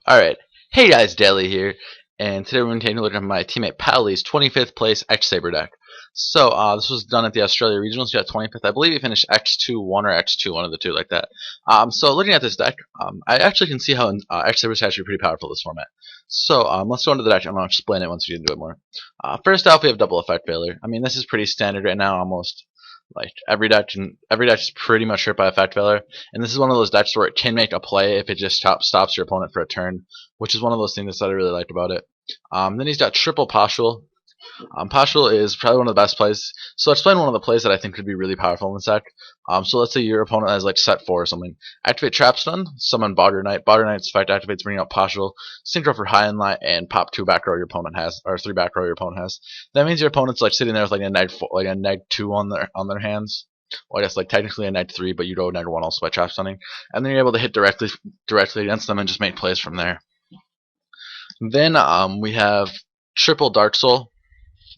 Alright. Hey guys, Daly here, and today we're going to take a look at my teammate Pally's 25th place X-Saber deck. So, this was done at the Australia Regionals. He got 25th. I believe he finished X2-1 or X2, one of the two, like that. So looking at this deck, I actually can see how X-Saber is actually pretty powerful this format. So, let's go into the deck. I'm going to explain it once we get into it more. First off, we have double effect failure. I mean, this is pretty standard right now, almost. Like every deck is pretty much hurt by effect failure, and this is one of those decks where it can make a play if it just stops your opponent for a turn, which is one of those things that I really liked about it. Then he's got triple partial. Partial is probably one of the best plays. So let's explain one of the plays that I think could be really powerful in this deck. So let's say your opponent has like set 4 or something. Activate Trap Stun, summon Bogger Knight. Bogger Knight's effect activates, bringing out Partial, synchro for high and light, and pop 2 back row your opponent has, or 3 back row your opponent has. That means your opponent's like sitting there with like a neg 2 on their hands. Well, I guess like technically a neg 3, but you go neg 1 also by Trap Stunning, and then you're able to hit directly against them and just make plays from there. Then we have triple Dark Soul.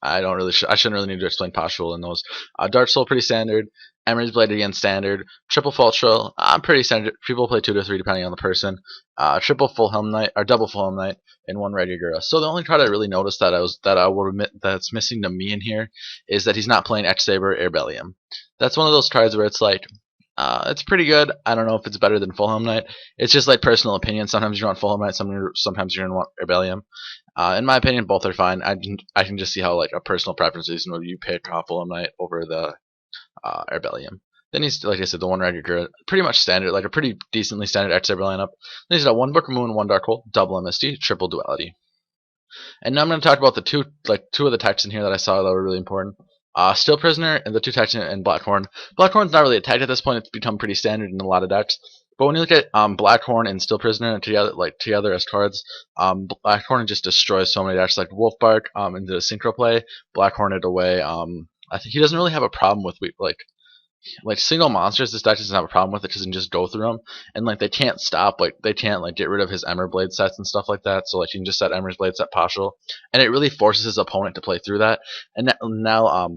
I shouldn't really need to explain Partial in those. Dark Soul, pretty standard. Emery's Blade again, standard. Triple Fault Shell, pretty standard. People play 2 to 3 depending on the person. Triple Full Helm Knight, or double Full Helm Knight, and 1 Red Yugioh. So the only card I really noticed that's missing to me in here is that he's not playing X-Saber Airbellium. That's one of those cards where it's like, it's pretty good. I don't know if it's better than Full Helm Knight. It's just like personal opinion. Sometimes you want Full Helm Knight, sometimes you're gonna want Airbellium. In my opinion, both are fine. I can just see how like a personal preference is. You know, you pick Full Helm Knight over the Airbellium. Then he's, like I said, the 1 Red Yugioh, pretty much standard, like a pretty decently standard X-Saber lineup. Then he's got 1 Book of Moon, 1 Dark Hole, double MST, triple Duality. And now I'm going to talk about the two of the techs in here that I saw that were really important. Steel Prisoner and the 2 techs and Blackhorn. Blackhorn's not really a tech at this point. It's become pretty standard in a lot of decks. But when you look at Blackhorn and Steel Prisoner together as cards, Blackhorn just destroys so many decks. Like Wolfbark into the synchro play, Blackhorn it away. I think he doesn't really have a problem with like single monsters. This deck doesn't have a problem with it because you can just go through them, and like they can't stop, like they can't like get rid of his Emer Blade sets and stuff like that. So like you can just set Emer's Blade set Partial, and it really forces his opponent to play through that. And now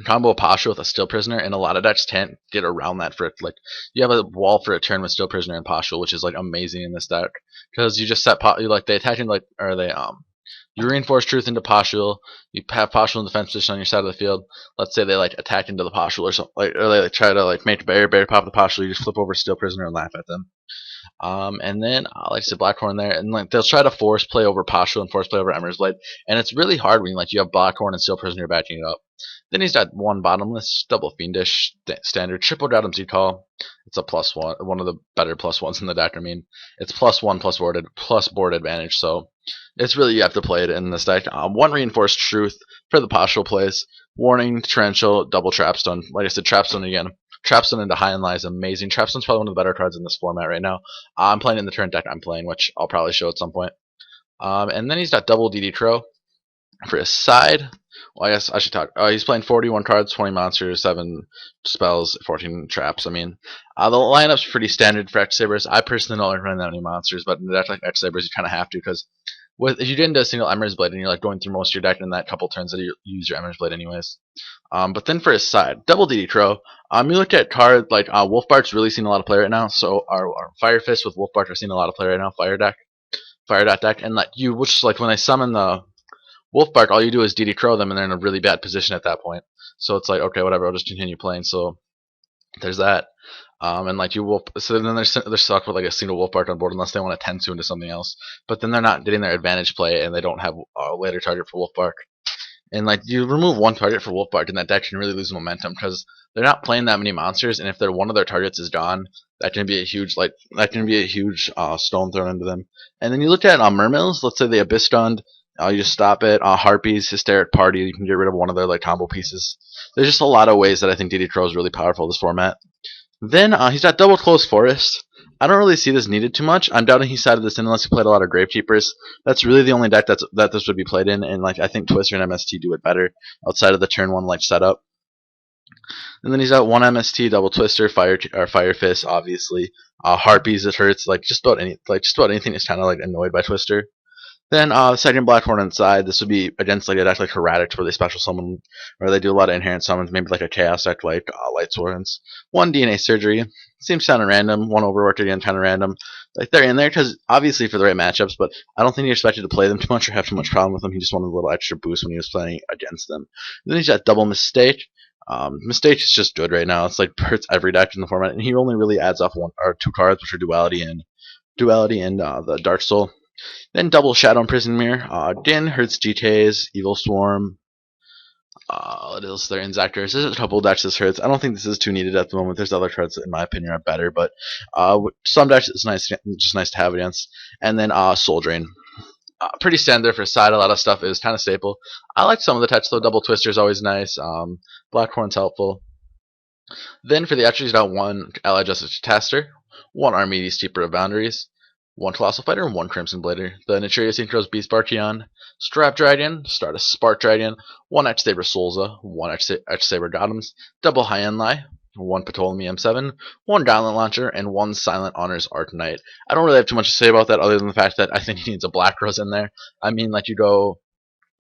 combo Partial with a Steel Prisoner, and a lot of decks can't get around that. For like you have a wall for a turn with Steel Prisoner and Partial, which is like amazing in this deck because you just set they attack in you reinforce Truth into Partial. You have Partial in defense position on your side of the field. Let's say they like attack into the Partial or something, or they try to like make barrier pop the Partial. You just flip over Steel Prisoner and laugh at them. And then like I said, Blackhorn there, and like they'll try to force play over Partial and force play over Emer's Blade, and it's really hard when you have Blackhorn and Steel Prisoner backing it up. Then he's got 1 Bottomless, double Fiendish, standard, triple Datum Z Call. It's a +1, one of the better +1s in the deck. I mean, it's +1 plus board advantage, so it's really you have to play it in this deck. 1 Reinforced Truth for the Partial plays. Warning, Torrential, double Trapstone. Like I said, Trapstone again. Trapstone into High and Light is amazing. Trapstone's probably one of the better cards in this format right now. I'm playing in the current deck I'm playing, which I'll probably show at some point. And then he's got double DD Crow for his side. Well, I guess I should talk. He's playing 41 cards, 20 monsters, 7 spells, 14 traps. I mean, the lineup's pretty standard for X-Sabers. I personally don't like running that many monsters, but in a deck like X-Sabers, you kind of have to, because if you get into a single Emer's Blade and you're like going through most of your deck in that couple turns that you use your Emer's Blade anyways. But then for his side, double DD Crow. You look at cards like Wolfbark's really seen a lot of play right now. So our Fire Fist with Wolfbark are seeing a lot of play right now. Fire deck, and like when I summon the Wolfbark, all you do is DD Crow them, and they're in a really bad position at that point. So it's like, okay, whatever, I'll just continue playing. So there's that. And like so then they're stuck with like a single Wolfbark on board unless they want to Tensu into something else. But then they're not getting their advantage play, and they don't have a later target for Wolfbark. And like you remove 1 target for Wolfbark, and that deck can really lose momentum because they're not playing that many monsters. And if one of their targets is gone, that can be a huge stone thrown into them. And then you look at Mermills. Let's say they Abyss Stunned. You just stop it. Harpies, Hysteric Party, you can get rid of one of their like combo pieces. There's just a lot of ways that I think DD Crow is really powerful in this format. Then he's got double Closed Forest. I don't really see this needed too much. I'm doubting he sided this in unless he played a lot of Gravekeepers. That's really the only deck that this would be played in, and like I think Twister and MST do it better outside of the turn 1 like setup. And then he's got 1 MST, double Twister, Fire Fist, obviously. Harpies, it hurts. Like just about anything is kind of like annoyed by Twister. Then second Blackhorn inside. This would be against like a deck like Heretics where they special summon, or they do a lot of inherent summons, maybe like a Chaos deck like Light Swords. 1 DNA Surgery. Seems kind of random. One overworked again, kind of random. Like they're in there because obviously for the right matchups, but I don't think he expected to play them too much or have too much problem with them. He just wanted a little extra boost when he was playing against them. And then he's got double mistake. Mistake is just good right now. It's like hurts every deck in the format, and he only really adds off one or two cards, which are duality and the Dark Soul. Then double Shadow and Prison Mirror. Again, hurts GKs, Evil Swarm. What else there? Inzactors. There's a couple decks this hurts. I don't think this is too needed at the moment. There's other cards that, in my opinion, are better, but some decks it's nice, just nice to have against. And then Soul Drain. Pretty standard for side. A lot of stuff is kind of staple. I like some of the touch though. Double Twister is always nice. Blackhorn's helpful. Then for the extras, you got one Allied Justice Taster, one Archimedes Keeper of Boundaries, one Colossal Fighter, and one Crimson Blader. The Naturia Synchros Beast Barkion, Strap Dragon, Stardust Spark Dragon, one X-Saber Solza, one X-Saber Gothams, double High End Lie, one Ptolemy M7, one Gauntlet Launcher, and one Silent Honors Arc Knight. I don't really have too much to say about that other than the fact that I think he needs a Black Rose in there. I mean, like you go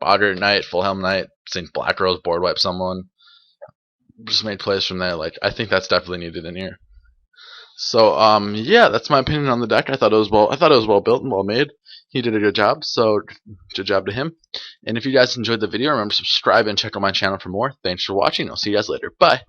Boggart Knight, Full Helm Knight, think Black Rose, board wipe someone. Just made plays from there. Like I think that's definitely needed in here. So yeah, that's my opinion on the deck. I thought it was well built and well made. He did a good job, so good job to him. And if you guys enjoyed the video, remember to subscribe and check out my channel for more. Thanks for watching. I'll see you guys later. Bye.